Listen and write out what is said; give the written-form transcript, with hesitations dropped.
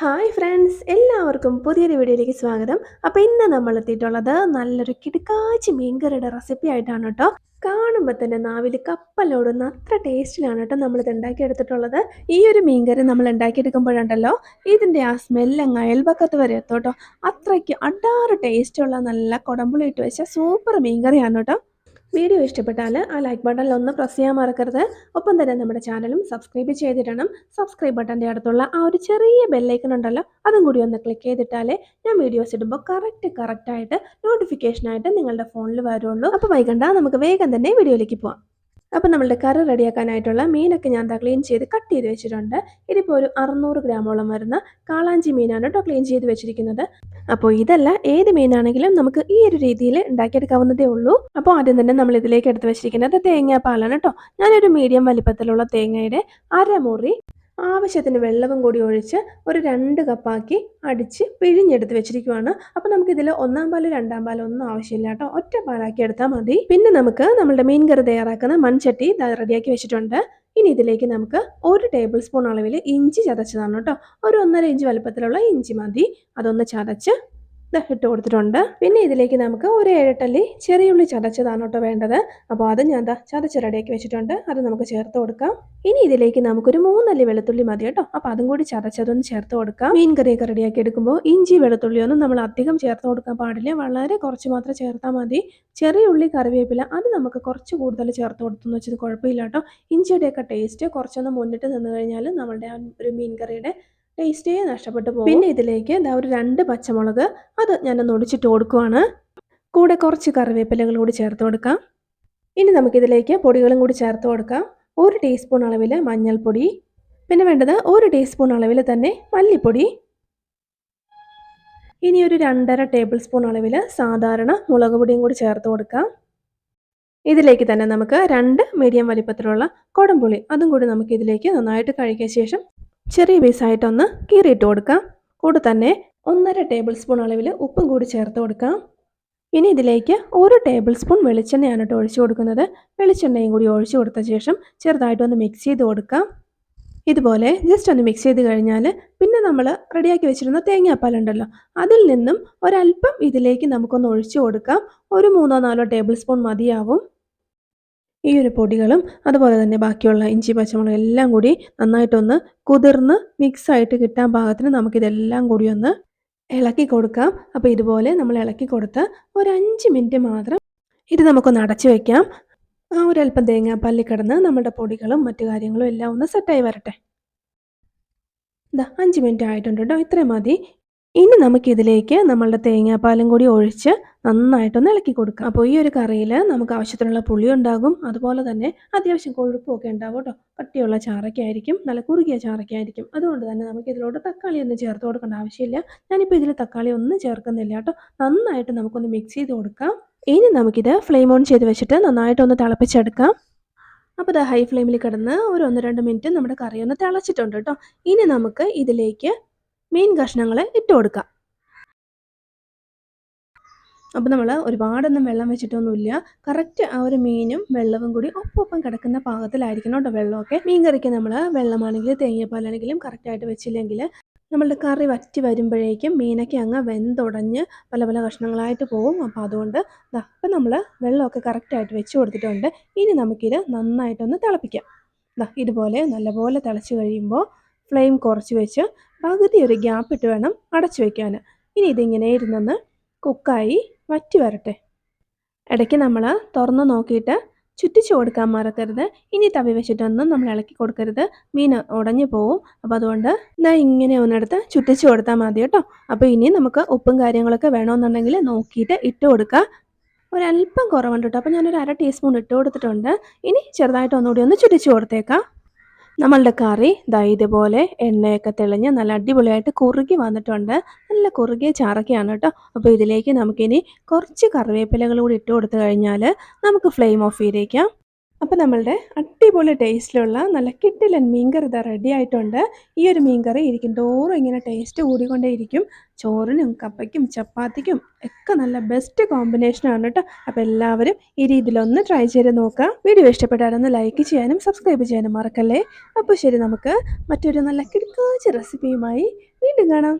Hi friends, എല്ലാവർക്കും പുതിയൊരു വീഡിയോയിലേക്ക് സ്വാഗതം. അപ്പോൾ ഇന്ന് നമ്മൾ എത്തിയിട്ടുള്ളത് നല്ലൊരു കിടുക്കാച്ചി മീൻകറിയുടെ റെസിപ്പി ആയിട്ടാണ് കേട്ടോ. കാണുമ്പോൾ തന്നെ നാവിൽ കപ്പലോടുന്ന അത്ര ടേസ്റ്റിലാണ് കേട്ടോ നമ്മളിത് ഉണ്ടാക്കിയെടുത്തിട്ടുള്ളത്. ഈ ഒരു മീൻകറി നമ്മൾ ഉണ്ടാക്കിയെടുക്കുമ്പോഴുണ്ടല്ലോ, ഇതിൻ്റെ ആ സ്മെല്ലങ്ങ് അയൽപക്കത്ത് വരെ എത്തോട്ടോ. അത്രയ്ക്ക് അടാറ് ടേസ്റ്റുള്ള നല്ല കുടമ്പുളി ഇട്ട് വെച്ച സൂപ്പർ മീൻകറിയാണ് കേട്ടോ. വീഡിയോ ഇഷ്ടപ്പെട്ടാൽ ആ ലൈക്ക് ബട്ടണിൽ ഒന്ന് പ്രസ് ചെയ്യാൻ മറക്കരുത്. ഒപ്പം തന്നെ നമ്മുടെ ചാനലും സബ്സ്ക്രൈബ് ചെയ്തിടണം. സബ്സ്ക്രൈബ് ബട്ടൻ്റെ അടുത്തുള്ള ആ ഒരു ചെറിയ ബെല്ലൈക്കൺ ഉണ്ടല്ലോ, അതും കൂടി ഒന്ന് ക്ലിക്ക് ചെയ്തിട്ടാലേ ഞാൻ വീഡിയോസ് ഇടുമ്പോൾ കറക്റ്റായിട്ട് നോട്ടിഫിക്കേഷനായിട്ട് നിങ്ങളുടെ ഫോണിൽ വരുള്ളൂ. അപ്പോൾ വൈകണ്ട, നമുക്ക് വേഗം തന്നെ വീഡിയോയിലേക്ക് പോവാം. അപ്പോൾ നമ്മളുടെ കറി റെഡിയാക്കാനായിട്ടുള്ള മീനൊക്കെ ഞാൻ ക്ലീൻ ചെയ്ത് കട്ട് ചെയ്ത് വെച്ചിട്ടുണ്ട്. ഇതിപ്പോൾ ഒരു 600 ഗ്രാമോളം വരുന്ന കാളാഞ്ചി മീനാണ് കേട്ടോ ക്ലീൻ ചെയ്ത് വെച്ചിരിക്കുന്നത്. അപ്പോൾ ഇതല്ല, ഏത് മീനാണെങ്കിലും നമുക്ക് ഈ ഒരു രീതിയിൽ ഉണ്ടാക്കിയെടുക്കാവുന്നതേ ഉള്ളൂ. അപ്പോൾ ആദ്യം തന്നെ നമ്മൾ ഇതിലേക്ക് എടുത്ത് വെച്ചിരിക്കുന്നത് തേങ്ങാപ്പാലാണ് കേട്ടോ. ഞാനൊരു മീഡിയം വലിപ്പത്തിലുള്ള തേങ്ങയുടെ അരമുറി ആവശ്യത്തിന് വെള്ളവും കൂടി ഒഴിച്ച് ഒരു 2 കപ്പാക്കി അടിച്ച് പിഴിഞ്ഞെടുത്ത് വെച്ചിരിക്കുവാണ്. അപ്പോൾ നമുക്കിതിൽ 1-ാം പാല് 2-ാം പാല് ഒന്നും ആവശ്യമില്ല കേട്ടോ, ഒറ്റ പാലാക്കി എടുത്താൽ മതി. പിന്നെ നമുക്ക് നമ്മളുടെ മീൻ കറി തയ്യാറാക്കുന്ന മൺചട്ടി റെഡിയാക്കി വെച്ചിട്ടുണ്ട്. ഇനി ഇതിലേക്ക് നമുക്ക് 1 ടേബിൾ സ്പൂൺ അളവിൽ ഇഞ്ചി ചതച്ചതാണ് കേട്ടോ. ഒരു 1.5 ഇഞ്ച് വലുപ്പത്തിലുള്ള ഇഞ്ചി മതി. അതൊന്ന് ചതച്ച് ഇട്ട് കൊടുത്തിട്ടുണ്ട്. പിന്നെ ഇതിലേക്ക് നമുക്ക് ഒരു 7 ടല്ലി ചെറിയ ഉള്ളി ചതച്ചതാണ് കേട്ടോ വേണ്ടത്. അപ്പോൾ അത് ഞാൻ ചതച്ച് റെഡിയാക്കി വെച്ചിട്ടുണ്ട്. അത് നമുക്ക് ചേർത്ത് കൊടുക്കാം. ഇനി ഇതിലേക്ക് നമുക്കൊരു 3 അല്ലി വെളുത്തുള്ളി മതി കേട്ടോ. അപ്പോൾ അതും കൂടി ചതച്ചതൊന്ന് ചേർത്ത് കൊടുക്കാം. മീൻ കറിയൊക്കെ റെഡിയാക്കി എടുക്കുമ്പോൾ ഇഞ്ചി വെളുത്തുള്ളിയൊന്നും നമ്മൾ അധികം ചേർത്ത് കൊടുക്കാൻ പാടില്ല. വളരെ കുറച്ച് മാത്രം ചേർത്താൽ മതി. ചെറിയ ഉള്ളി കറിവേപ്പില അത് നമുക്ക് കുറച്ച് കൂടുതൽ ചേർത്ത് കൊടുത്തെന്ന് വെച്ചത് കുഴപ്പമില്ല കേട്ടോ. ഇഞ്ചിയുടെയൊക്കെ ടേസ്റ്റ് കുറച്ചൊന്ന് മുന്നിട്ട് നിന്ന് കഴിഞ്ഞാൽ നമ്മളുടെ ആ ഒരു മീൻ കറിയുടെ ടേസ്റ്റേ നഷ്ടപ്പെട്ടു പോകും. പിന്നെ ഇതിലേക്ക് ഒരു 2 പച്ചമുളക് അത് ഞാനൊന്ന് ഒടിച്ചിട്ട് കൊടുക്കുവാണ്. കൂടെ കുറച്ച് കറിവേപ്പിലകൾ കൂടി ചേർത്ത് കൊടുക്കാം. ഇനി നമുക്കിതിലേക്ക് പൊടികളും കൂടി ചേർത്ത് കൊടുക്കാം. 1 ടീസ്പൂൺ അളവിൽ മഞ്ഞൾപ്പൊടി, പിന്നെ വേണ്ടത് 1 ടീസ്പൂൺ അളവിൽ തന്നെ മല്ലിപ്പൊടി. ഇനി ഒരു 2.5 ടേബിൾ സ്പൂൺ അളവിൽ സാധാരണ മുളക് പൊടിയും കൂടി ചേർത്ത് കൊടുക്കാം. ഇതിലേക്ക് തന്നെ നമുക്ക് 2 മീഡിയം വലിപ്പത്തിലുള്ള കുടംപുളി അതും കൂടി നമുക്ക് ഇതിലേക്ക് നന്നായിട്ട് കഴുകിയ ശേഷം ചെറിയ പീസായിട്ടൊന്ന് കീറിയിട്ട് കൊടുക്കാം. കൂടെ തന്നെ 1.5 ടേബിൾ സ്പൂൺ അളവിൽ ഉപ്പും കൂടി ചേർത്ത് കൊടുക്കാം. ഇനി ഇതിലേക്ക് 1 ടേബിൾ സ്പൂൺ വെളിച്ചെണ്ണയാണ് കേട്ടോ ഒഴിച്ചു കൊടുക്കുന്നത്. വെളിച്ചെണ്ണയും കൂടി ഒഴിച്ചു കൊടുത്ത ശേഷം ചെറുതായിട്ടൊന്ന് മിക്സ് ചെയ്ത് കൊടുക്കാം. ഇതുപോലെ ജസ്റ്റ് ഒന്ന് മിക്സ് ചെയ്ത് കഴിഞ്ഞാൽ പിന്നെ നമ്മൾ റെഡിയാക്കി വെച്ചിരുന്ന തേങ്ങാപ്പാലുണ്ടല്ലോ, അതിൽ നിന്നും ഒരല്പം ഇതിലേക്ക് നമുക്കൊന്ന് ഒഴിച്ചു കൊടുക്കാം. ഒരു 3-4 ടേബിൾ സ്പൂൺ മതിയാവും. ഈ ഒരു പൊടികളും അതുപോലെ തന്നെ ബാക്കിയുള്ള ഇഞ്ചി പച്ചമുളക് എല്ലാം കൂടി നന്നായിട്ടൊന്ന് കുതിർന്ന് മിക്സായിട്ട് കിട്ടാൻ പാകത്തിന് നമുക്കിതെല്ലാം കൂടി ഒന്ന് ഇളക്കി കൊടുക്കാം. അപ്പോൾ ഇതുപോലെ നമ്മൾ ഇളക്കി കൊടുത്ത് ഒരു 5 മിനിറ്റ് മാത്രം ഇത് നമുക്കൊന്ന് അടച്ചു വയ്ക്കാം. ആ ഒരല്പം തേങ്ങാപ്പാലിൽ കിടന്ന് നമ്മുടെ പൊടികളും മറ്റു കാര്യങ്ങളും എല്ലാം ഒന്ന് സെറ്റായി വരട്ടെ. 5 മിനിറ്റ് ആയിട്ടുണ്ട് കേട്ടോ, ഇത്രയും മതി. ഇനി നമുക്കിതിലേക്ക് നമ്മളുടെ തേങ്ങാപ്പാലും കൂടി ഒഴിച്ച് നന്നായിട്ടൊന്ന് ഇളക്കി കൊടുക്കാം. അപ്പോൾ ഈ ഒരു കറിയിൽ നമുക്ക് ആവശ്യത്തിനുള്ള പുളി ഉണ്ടാകും, അതുപോലെ തന്നെ അത്യാവശ്യം കൊഴുപ്പൊക്കെ ഉണ്ടാവും കേട്ടോ. കട്ടിയുള്ള ചാറയ്ക്കായിരിക്കും, നല്ല കുറുകിയ ചാറയ്ക്കായിരിക്കും. അതുകൊണ്ട് തന്നെ നമുക്ക് ഇതിലോട്ട് തക്കാളി ഒന്നും ചേർത്ത് കൊടുക്കേണ്ട ആവശ്യമില്ല. ഞാനിപ്പോൾ ഇതിൽ തക്കാളി ഒന്നും ചേർക്കുന്നില്ല കേട്ടോ. നന്നായിട്ട് നമുക്കൊന്ന് മിക്സ് ചെയ്ത് കൊടുക്കാം. ഇനി നമുക്കിത് ഫ്ലെയിം ഓൺ ചെയ്ത് വെച്ചിട്ട് നന്നായിട്ടൊന്ന് തിളപ്പിച്ചെടുക്കാം. അപ്പോൾ ഹൈ ഫ്ലെയിമിൽ കിടന്ന് ഒരു 1-2 മിനിറ്റ് നമ്മുടെ കറി ഒന്ന് തിളച്ചിട്ടുണ്ട് കേട്ടോ. ഇനി നമുക്ക് ഇതിലേക്ക് മീൻ കഷ്ണങ്ങൾ ഇട്ട് കൊടുക്കാം. അപ്പോൾ നമ്മൾ ഒരുപാടൊന്നും വെള്ളം വെച്ചിട്ടൊന്നുമില്ല. കറക്റ്റ് ആ ഒരു മീനും വെള്ളവും കൂടി ഒപ്പം കിടക്കുന്ന പാകത്തിലായിരിക്കണം കേട്ടോ വെള്ളമൊക്കെ. മീൻ കറിക്ക് നമ്മൾ വെള്ളമാണെങ്കിലും തേങ്ങാപ്പാലാണെങ്കിലും കറക്റ്റായിട്ട് വെച്ചില്ലെങ്കിൽ നമ്മളുടെ കറി വറ്റി വരുമ്പോഴേക്കും മീനൊക്കെ അങ്ങ് വെന്തുടഞ്ഞ് പല പല കഷ്ണങ്ങളായിട്ട് പോകും. അപ്പോൾ അതുകൊണ്ട് ഇപ്പം നമ്മൾ വെള്ളമൊക്കെ കറക്റ്റായിട്ട് വെച്ച് കൊടുത്തിട്ടുണ്ട്. ഇനി നമുക്കിത് നന്നായിട്ടൊന്ന് തിളപ്പിക്കാം. ഇതുപോലെ നല്ലപോലെ തിളച്ച് കഴിയുമ്പോൾ ഫ്ലെയിം കുറച്ച് വെച്ച് പകുതി ഒരു ഗ്യാപ്പ് ഇട്ട് വേണം അടച്ചു വയ്ക്കാൻ. ഇനി ഇതിങ്ങനെ ഇരുന്നൊന്ന് കുക്കായി വറ്റി വരട്ടെ. ഇടയ്ക്ക് നമ്മൾ തുറന്ന് നോക്കിയിട്ട് ചുറ്റിച്ച് കൊടുക്കാൻ മറക്കരുത്. ഇനി തവി വെച്ചിട്ടൊന്നും നമ്മൾ ഇളക്കി കൊടുക്കരുത്, മീൻ ഉടഞ്ഞു പോവും. അപ്പോൾ അതുകൊണ്ട് ഇങ്ങനെ ഒന്നെടുത്ത് ചുറ്റിച്ച് കൊടുത്താൽ മതി കേട്ടോ. അപ്പോൾ ഇനി നമുക്ക് ഉപ്പും കാര്യങ്ങളൊക്കെ വേണമെന്നുണ്ടെങ്കിൽ നോക്കിയിട്ട് ഇട്ട് കൊടുക്കുക. ഒരല്പം കുറവുണ്ട് കേട്ടോ, അപ്പോൾ ഞാനൊരു 1/2 ടീസ്പൂൺ ഇട്ട് കൊടുത്തിട്ടുണ്ട്. ഇനി ചെറുതായിട്ട് ഒന്നുകൂടി ഒന്ന് ചുറ്റിച്ച് കൊടുത്തേക്കാം. നമ്മളുടെ കറി ഇതുപോലെ എണ്ണയൊക്കെ തെളിഞ്ഞ് നല്ല അടിപൊളിയായിട്ട് കുറുകി വന്നിട്ടുണ്ട്. നല്ല കുറുകിയ ചാറൊക്കെയാണ് കേട്ടോ. അപ്പോൾ ഇതിലേക്ക് നമുക്കിനി കുറച്ച് കറിവേപ്പിലകൾ കൂടി ഇട്ട് കൊടുത്തു കഴിഞ്ഞാൽ നമുക്ക് ഫ്ലെയിം ഓഫ് ചെയ്തേക്കാം. അപ്പോൾ നമ്മളുടെ അടിപൊളി ടേസ്റ്റിലുള്ള നല്ല കിടിലൻ മീൻകറി റെഡി ആയിട്ടുണ്ട്. ഈ ഒരു മീൻകറി ഇരിക്കും തോറും ഇങ്ങനെ ടേസ്റ്റ് കൂടിക്കൊണ്ടേയിരിക്കും. ചോറിനും കപ്പയ്ക്കും ചപ്പാത്തിക്കും ഒക്കെ നല്ല ബെസ്റ്റ് കോമ്പിനേഷനാണ് കേട്ടോ. അപ്പോൾ എല്ലാവരും ഈ രീതിയിലൊന്ന് ട്രൈ ചെയ്ത് നോക്കുക. വീഡിയോ ഇഷ്ടപ്പെട്ടാലൊന്ന് ലൈക്ക് ചെയ്യാനും സബ്സ്ക്രൈബ് ചെയ്യാനും മറക്കല്ലേ. അപ്പോൾ ശരി, നമുക്ക് മറ്റൊരു നല്ല കിടക്കാച്ച റെസിപ്പിയുമായി വീണ്ടും കാണാം.